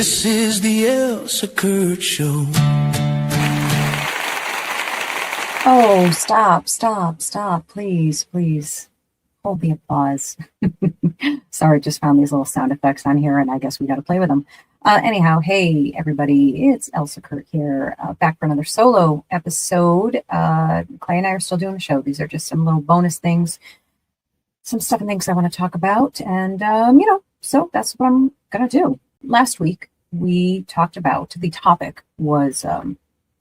This is the Elsa Kurt Show. Oh, stop. Please. Hold the applause. Sorry, just found these little sound effects on here, and I guess we got to play with them. Anyhow, hey, everybody, it's Elsa Kurt here, back for another solo episode. Clay and I are still doing the show. These are just some little bonus things, some stuff and things I want to talk about, and, so that's what I'm going to do. Last week, we talked about, the topic was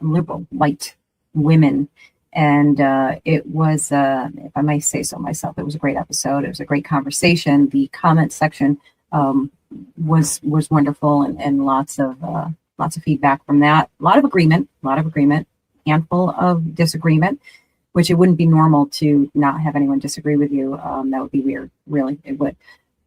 liberal white women. And it was, if I may say so myself, it was a great episode. It was a great conversation. The comment section was wonderful, and lots of feedback from that. A lot of agreement, handful of disagreement, which it wouldn't be normal to not have anyone disagree with you. That would be weird, really, it would.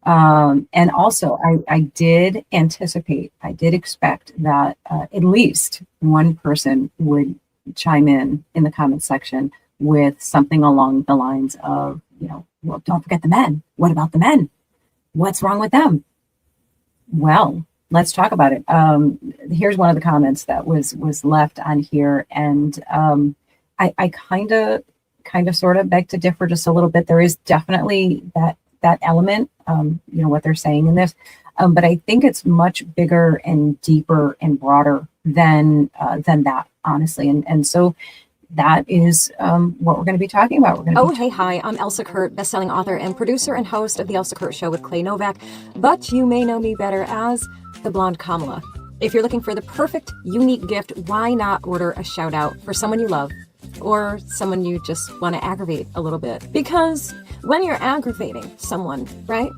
And also, I did expect that at least one person would chime in the comment section with something along the lines of, well, don't forget the men. What about the men? What's wrong with them? Well, let's talk about it. Here's one of the comments that was left on here, and I kind of sort of beg to differ just a little bit. There is definitely that element, what they're saying in this, but I think it's much bigger and deeper and broader than that, honestly. And so that is what we're going to be talking about. Hi, I'm Elsa Kurt, bestselling author and producer and host of The Elsa Kurt Show with Clay Novak, but you may know me better as the Blonde Kamala. If you're looking for the perfect, unique gift, why not order a shout out for someone you love or someone you just want to aggravate a little bit? Because when you're aggravating someone, right,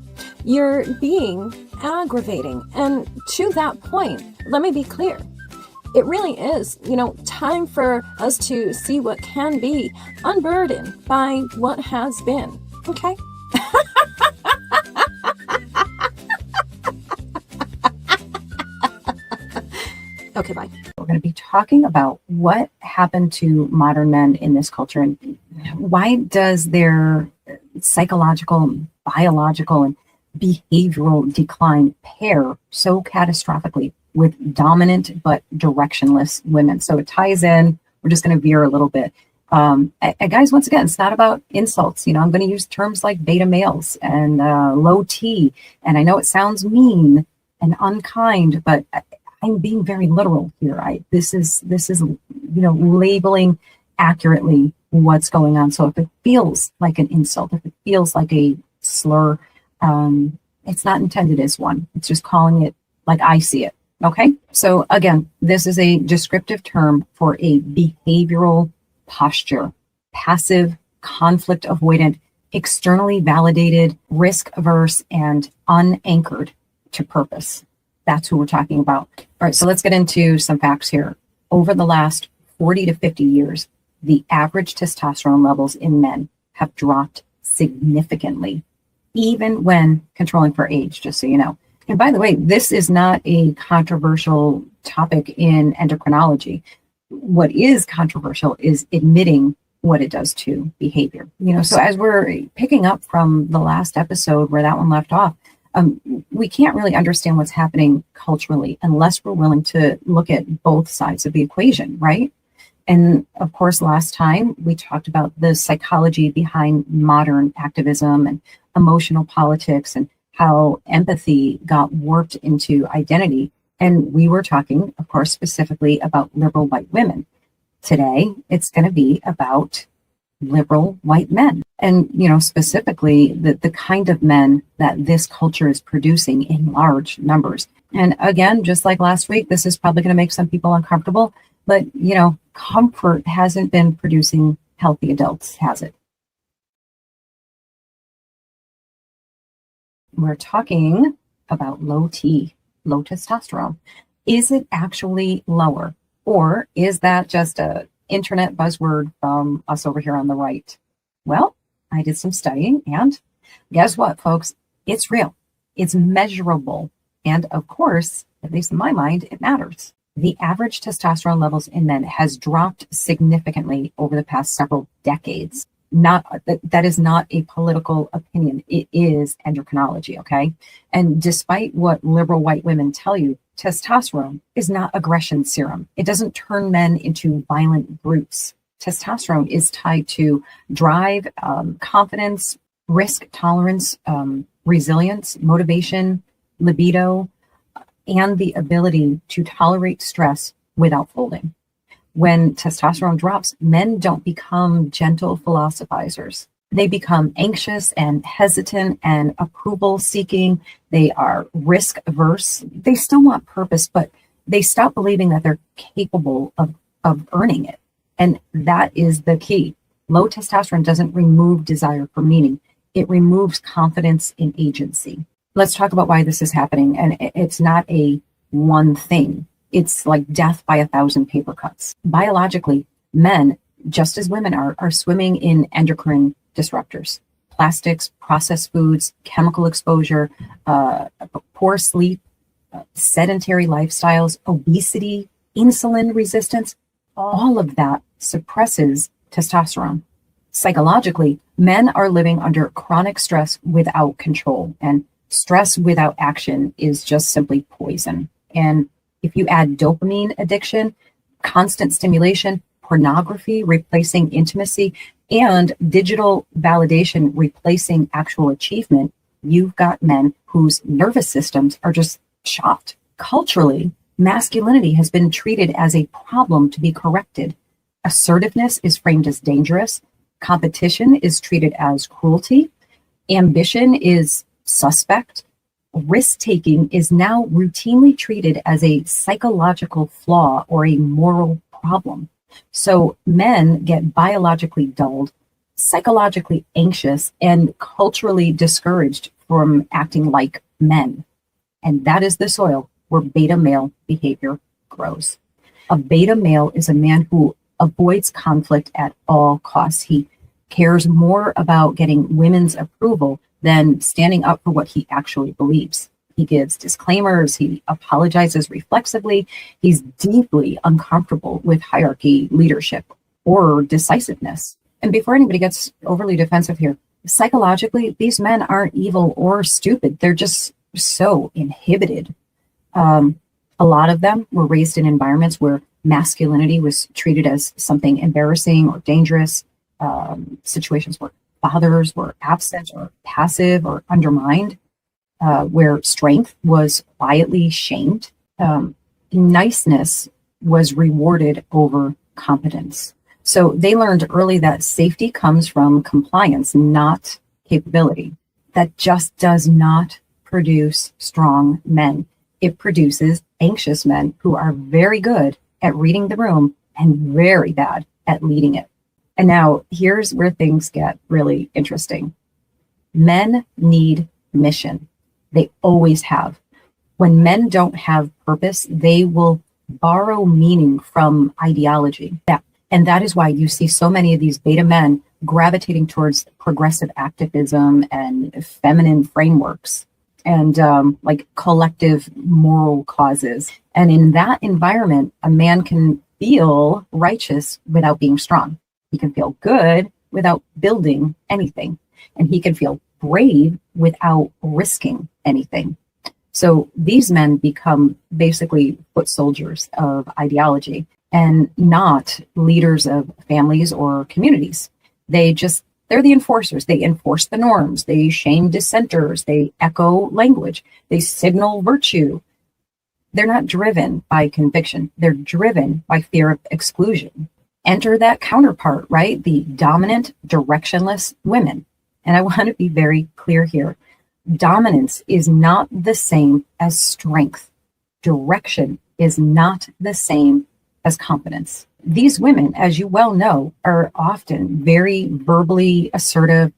you're being aggravating. And to that point, let me be clear. It really is, time for us to see what can be, unburdened by what has been. Okay? Okay, bye. We're going to be talking about what happened to modern men in this culture, and why does their psychological, biological, and behavioral decline pair so catastrophically with dominant but directionless women. So it ties in. We're just going to veer a little bit. Guys, once again, it's not about insults. I'm going to use terms like beta males and low T. And I know it sounds mean and unkind, but I'm being very literal here. This is labeling accurately what's going on. So if it feels like an insult, if it feels like a slur, it's not intended as one. It's just calling it like I see it. Okay, so again, this is a descriptive term for a behavioral posture, passive, conflict avoidant, externally validated, risk averse, and unanchored to purpose. That's who we're talking about. All right, so let's get into some facts here. Over the last 40 to 50 years, the average testosterone levels in men have dropped significantly, even when controlling for age, just so you know. And by the way, this is not a controversial topic in endocrinology. What is controversial is admitting what it does to behavior. So as we're picking up from the last episode where that one left off, we can't really understand what's happening culturally unless we're willing to look at both sides of the equation, right? And of course, last time we talked about the psychology behind modern activism and emotional politics and how empathy got warped into identity. And we were talking, of course, specifically about liberal white women. Today, it's going to be about liberal white men. And, specifically the kind of men that this culture is producing in large numbers. And again, just like last week, this is probably going to make some people uncomfortable, but, comfort hasn't been producing healthy adults, has it? We're talking about low T, low testosterone. Is it actually lower, or is that just a internet buzzword from us over here on the right? Well, I did some studying, and guess what, folks? It's real. It's measurable. And of course, at least in my mind, it matters. The average testosterone levels in men has dropped significantly over the past several decades. That is not a political opinion. It is endocrinology, okay? And despite what liberal white women tell you, testosterone is not aggression serum. It doesn't turn men into violent brutes. Testosterone is tied to drive, confidence, risk tolerance, resilience, motivation, libido, and the ability to tolerate stress without folding. When testosterone drops, men don't become gentle philosophizers. They become anxious and hesitant and approval seeking. They are risk averse. They still want purpose, but they stop believing that they're capable of earning it. And that is the key. Low testosterone doesn't remove desire for meaning. It removes confidence in agency. Let's talk about why this is happening. And it's not a one thing. It's like death by 1,000 paper cuts. Biologically, men, just as women are swimming in endocrine disruptors, plastics, processed foods, chemical exposure, poor sleep, sedentary lifestyles, obesity, insulin resistance. All of that suppresses testosterone. Psychologically, men are living under chronic stress without control, and stress without action is just simply poison. And if you add dopamine addiction, constant stimulation, pornography replacing intimacy, and digital validation replacing actual achievement, you've got men whose nervous systems are just shot. Culturally, masculinity has been treated as a problem to be corrected. Assertiveness is framed as dangerous. Competition is treated as cruelty. Ambition is suspect. Risk-taking is now routinely treated as a psychological flaw or a moral problem. So men get biologically dulled, psychologically anxious, and culturally discouraged from acting like men. And that is the soil where beta male behavior grows. A beta male is a man who avoids conflict at all costs. He cares more about getting women's approval than standing up for what he actually believes. He gives disclaimers, he apologizes reflexively, he's deeply uncomfortable with hierarchy, leadership, or decisiveness. And before anybody gets overly defensive here, psychologically, these men aren't evil or stupid. They're just so inhibited. A lot of them were raised in environments where masculinity was treated as something embarrassing or dangerous, situations where fathers were absent or passive or undermined, where strength was quietly shamed. Niceness was rewarded over competence. So they learned early that safety comes from compliance, not capability. That just does not produce strong men. It produces anxious men who are very good at reading the room and very bad at leading it. And now here's where things get really interesting. Men need mission. They always have. When men don't have purpose, they will borrow meaning from ideology. And that is why you see so many of these beta men gravitating towards progressive activism and feminine frameworks and like collective moral causes. And in that environment, a man can feel righteous without being strong. He can feel good without building anything. And he can feel brave without risking anything. So these men become basically foot soldiers of ideology and not leaders of families or communities. They're the enforcers. They enforce the norms. They shame dissenters. They echo language. They signal virtue. They're not driven by conviction. They're driven by fear of exclusion. Enter that counterpart, right? The dominant, directionless women. And I want to be very clear here. Dominance is not the same as strength. Direction is not the same as competence. These women, as you well know, are often very verbally assertive,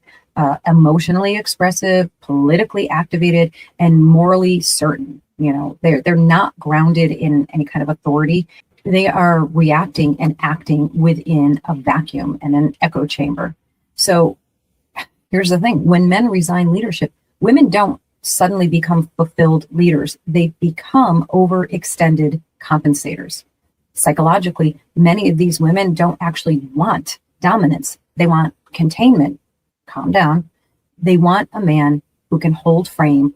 emotionally expressive, politically activated, and morally certain. You know, they're not grounded in any kind of authority. They are reacting and acting within a vacuum and an echo chamber. So here's the thing. When men resign leadership, women don't suddenly become fulfilled leaders. They become overextended compensators. Psychologically, many of these women don't actually want dominance. They want containment, calm down. They want a man who can hold frame,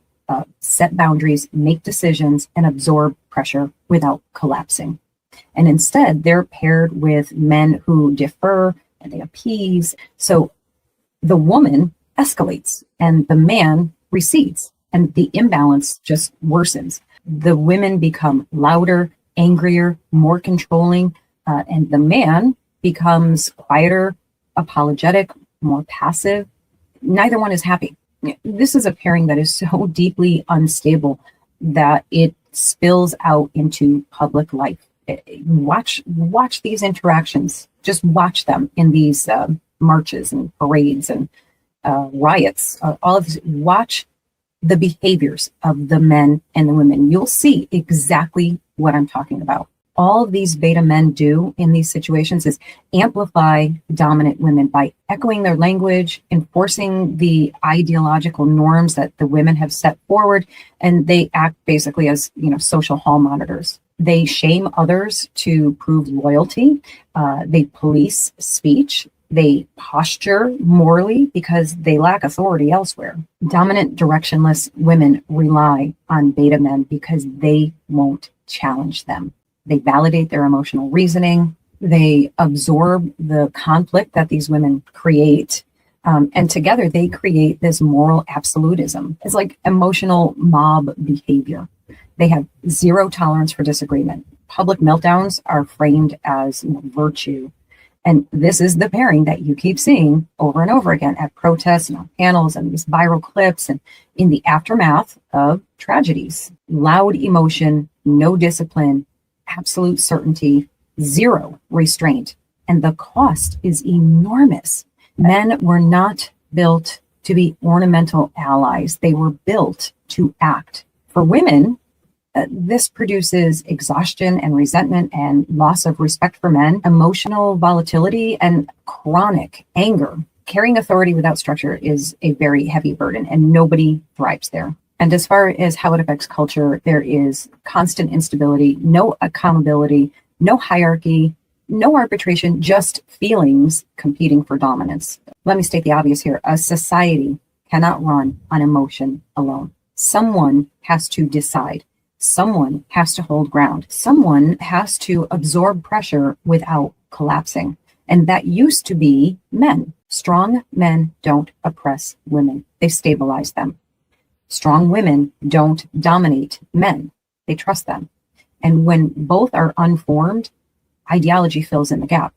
set boundaries, make decisions, and absorb pressure without collapsing. And instead, they're paired with men who defer and they appease. So the woman escalates and the man recedes, and the imbalance just worsens. The women become louder, angrier, more controlling, and the man becomes quieter, apologetic, more passive. Neither one is happy. This is a pairing that is so deeply unstable that it spills out into public life. Watch these interactions. Just watch them in these marches and parades and riots. All of this. Watch the behaviors of the men and the women. You'll see exactly what I'm talking about. All of these beta men do in these situations is amplify dominant women by echoing their language, enforcing the ideological norms that the women have set forward, and they act basically as, social hall monitors. They shame others to prove loyalty. They police speech. They posture morally because they lack authority elsewhere. Dominant, directionless women rely on beta men because they won't challenge them. They validate their emotional reasoning. They absorb the conflict that these women create. And together they create this moral absolutism. It's like emotional mob behavior. They have zero tolerance for disagreement. Public meltdowns are framed as virtue. And this is the pairing that you keep seeing over and over again at protests and on panels and these viral clips and in the aftermath of tragedies. Loud emotion, no discipline, absolute certainty, zero restraint. And the cost is enormous. Men were not built to be ornamental allies. They were built to act. For women, this produces exhaustion and resentment and loss of respect for men, emotional volatility, and chronic anger. Carrying authority without structure is a very heavy burden, and nobody thrives there. And as far as how it affects culture, there is constant instability, no accountability, no hierarchy, no arbitration, just feelings competing for dominance. Let me state the obvious here. A society cannot run on emotion alone. Someone has to decide. Someone has to hold ground. Someone has to absorb pressure without collapsing. And that used to be men. Strong men don't oppress women. They stabilize them. Strong women don't dominate men. They trust them. And when both are unformed, ideology fills in the gap.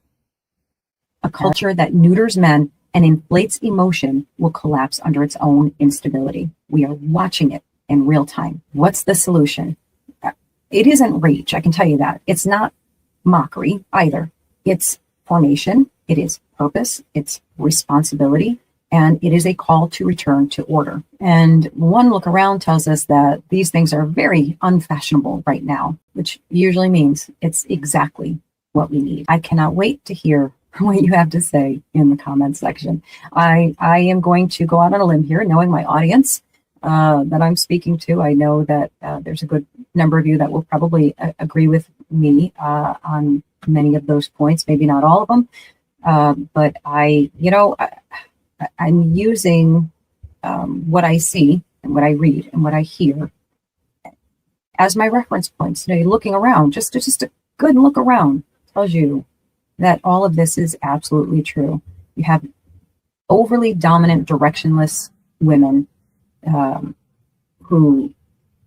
A culture that neuters men and inflates emotion will collapse under its own instability. We are watching it in real time. What's the solution? It isn't rage, I can tell you that. It's not mockery either. It's formation, it is purpose, it's responsibility, and it is a call to return to order. And one look around tells us that these things are very unfashionable right now, which usually means it's exactly what we need. I cannot wait to hear what you have to say in the comments section. I am going to go out on a limb here, knowing my audience that I'm speaking to. I know that there's a good number of you that will probably agree with me on many of those points, maybe not all of them. But I'm using what I see and what I read and what I hear as my reference points. You're looking around, just a good look around tells you that all of this is absolutely true. You have overly dominant, directionless women who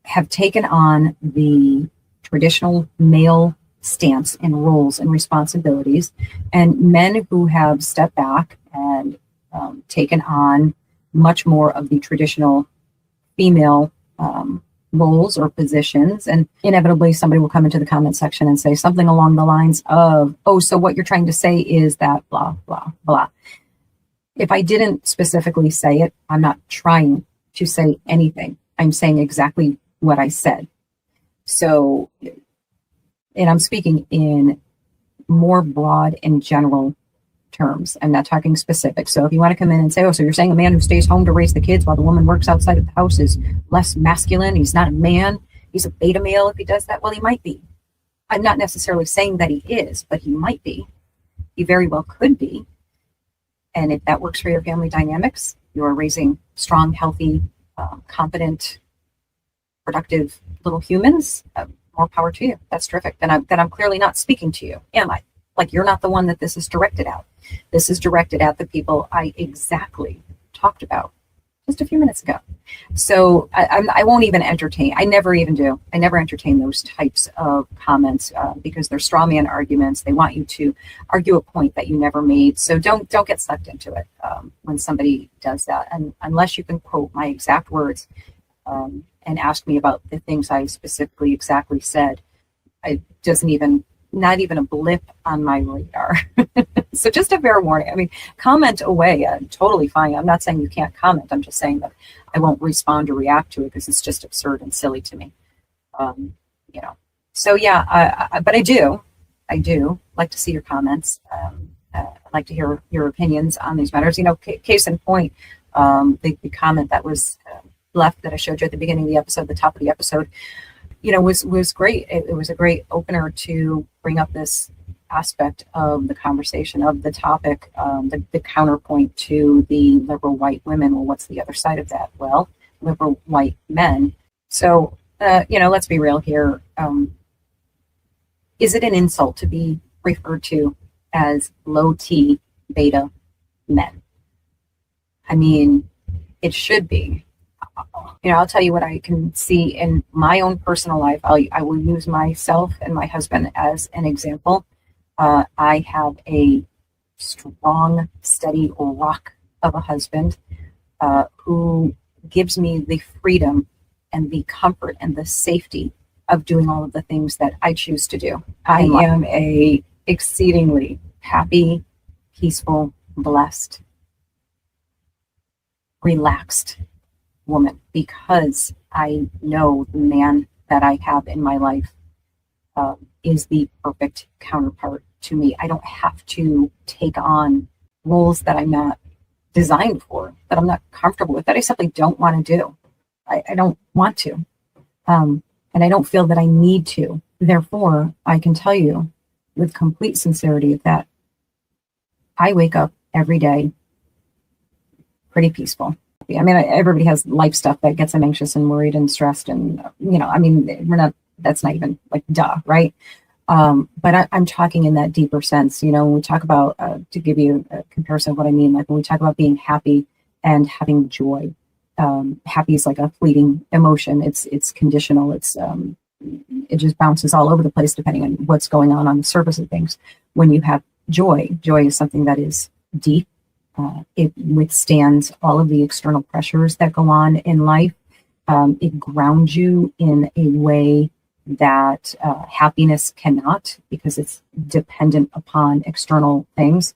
have taken on the traditional male stance and roles and responsibilities, and men who have stepped back and taken on much more of the traditional female roles or positions. And inevitably somebody will come into the comment section and say something along the lines of, oh, so what you're trying to say is that blah, blah, blah. If I didn't specifically say it, I'm not trying to say anything. I'm saying exactly what I said. So, and I'm speaking in more broad and general terms. I'm not talking specific. So if you want to come in and say, oh, so you're saying a man who stays home to raise the kids while the woman works outside of the house is less masculine. He's not a man. He's a beta male if he does that. Well, he might be. I'm not necessarily saying that he is, but he might be. He very well could be. And if that works for your family dynamics, you're raising strong, healthy, competent, productive little humans, more power to you. That's terrific. Then I'm clearly not speaking to you, am I? Like, you're not the one that this is directed at. This is directed at the people I exactly talked about just a few minutes ago. So I won't even entertain. I never even do. I never entertain those types of comments because they're straw man arguments. They want you to argue a point that you never made. So don't get sucked into it when somebody does that. And unless you can quote my exact words and ask me about the things I specifically exactly said, I not even a blip on my radar. So just a fair warning. I mean, comment away, totally fine. I'm not saying you can't comment. I'm just saying that I won't respond or react to it because it's just absurd and silly to me. So yeah, but I do like to see your comments. I'd like to hear your opinions on these matters. Case in point, the comment that was left that I showed you at the beginning of the episode, the top of the episode, was great. It was a great opener to bring up this aspect of the conversation, of the topic, the counterpoint to the liberal white women. Well, what's the other side of that? Well, liberal white men. So, let's be real here. Is it an insult to be referred to as low T beta men? I mean, it should be. I'll tell you what I can see in my own personal life. I will use myself and my husband as an example. I have a strong, steady rock of a husband who gives me the freedom and the comfort and the safety of doing all of the things that I choose to do. I am a exceedingly happy, peaceful, blessed, relaxed woman because I know the man that I have in my life is the perfect counterpart to me. I don't have to take on roles that I'm not designed for, that I'm not comfortable with, that I simply don't want to do. I don't want to. And I don't feel that I need to. Therefore, I can tell you with complete sincerity that I wake up every day pretty peaceful. I mean, everybody has life stuff that gets them anxious and worried and stressed. And, that's not even like duh, right? But I'm talking in that deeper sense. When we talk about, to give you a comparison of what I mean, like when we talk about being happy and having joy, happy is like a fleeting emotion. It's conditional. It just bounces all over the place depending on what's going on the surface of things. When you have joy is something that is deep. It withstands all of the external pressures that go on in life. It grounds you in a way that happiness cannot, because it's dependent upon external things.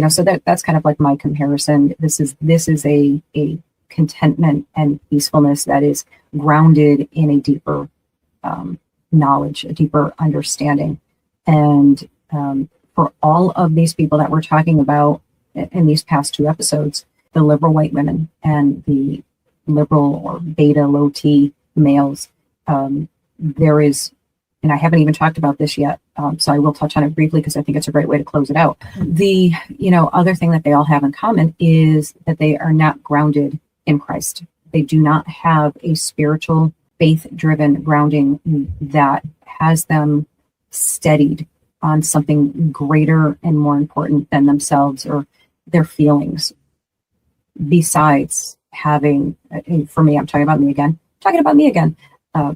So that's kind of like my comparison. This is a contentment and peacefulness that is grounded in a deeper knowledge, a deeper understanding. And for all of these people that we're talking about in these past two episodes, the liberal white women and the liberal or beta low T males, there is, and I haven't even talked about this yet, so I will touch on it briefly because I think it's a great way to close it out. The other thing that they all have in common is that they are not grounded in Christ. They do not have a spiritual, faith-driven grounding that has them steadied on something greater and more important than themselves or their feelings. Besides having, for me, I'm talking about me again,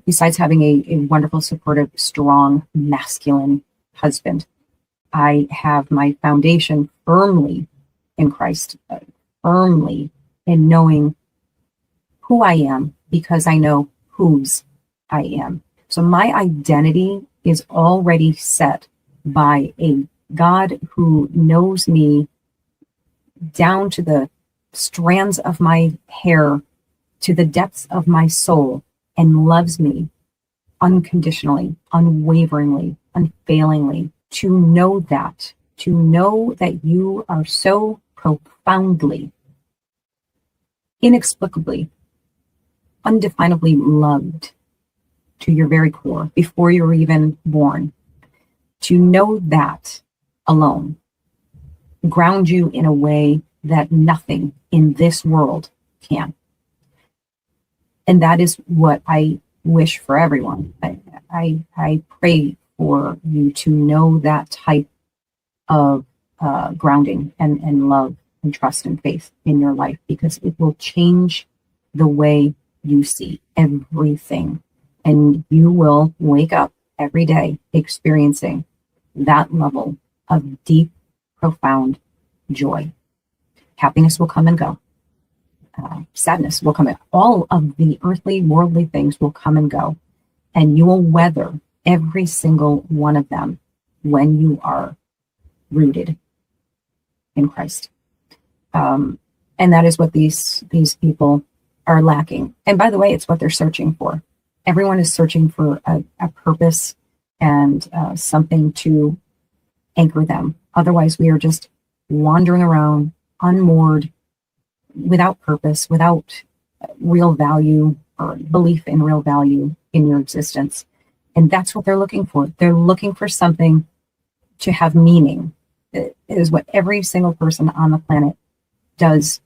besides having a wonderful, supportive, strong, masculine husband, I have my foundation firmly in Christ, firmly in knowing who I am because I know whose I am. So my identity is already set by a God who knows me down to the strands of my hair, to the depths of my soul, and loves me unconditionally, unwaveringly, unfailingly. To know that you are so profoundly, inexplicably, undefinably loved to your very core before you were even born. To know that alone ground you in a way that nothing in this world can. And that is what I wish for everyone. I pray for you to know that type of grounding and love and trust and faith in your life, because it will change the way you see everything. And you will wake up every day experiencing that level of deep, profound joy. Happiness will come and go. Sadness will come in. All of the earthly, worldly things will come and go. And you will weather every single one of them when you are rooted in Christ. And that is what these people are lacking. And by the way, it's what they're searching for. Everyone is searching for a purpose and something to anchor them. Otherwise, we are just wandering around, unmoored, without purpose, without real value or belief in real value in your existence. And that's what they're looking for. They're looking for something to have meaning. It is what every single person on the planet does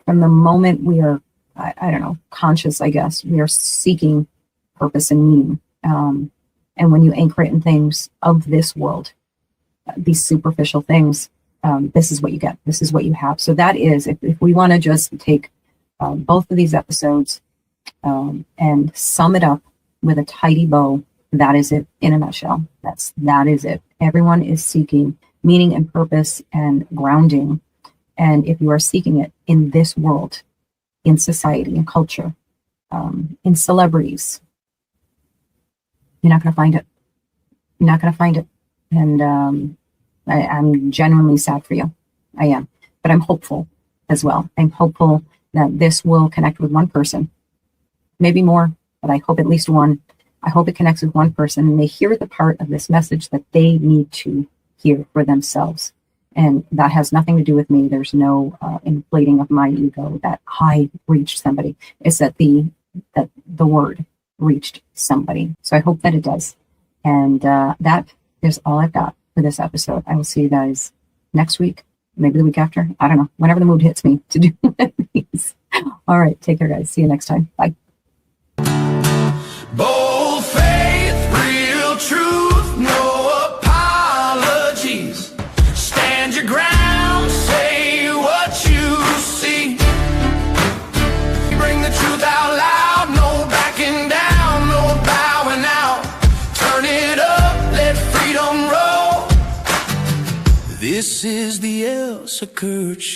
from the moment we are, I don't know, conscious, I guess. We are seeking purpose and meaning. And when you anchor it in things of this world, these superficial things, this is what you get. This is what you have. So that is, if we want to just take both of these episodes and sum it up with a tidy bow, that is it in a nutshell. That is it. Everyone is seeking meaning and purpose and grounding. And if you are seeking it in this world, in society, in culture, in celebrities, you're not going to find it. You're not going to find it. And I'm genuinely sad for you. I am. But I'm hopeful as well. I'm hopeful that this will connect with one person, maybe more, but I hope at least one. I hope it connects with one person and they hear the part of this message that they need to hear for themselves. And that has nothing to do with me. There's no inflating of my ego that I reached somebody. It's that the word reached somebody. So I hope that it does. And that is all I've got for this episode. I will see you guys next week, maybe the week after. I don't know, whenever the mood hits me to do one of these. All right, take care, guys. See you next time. Bye. Bold faith, real truth, no apologies. Stand your ground, say what you see. Bring the truth out loud, no backing down, no bowing out. Turn it up, let freedom roll. This is the Elsa Kurt Show.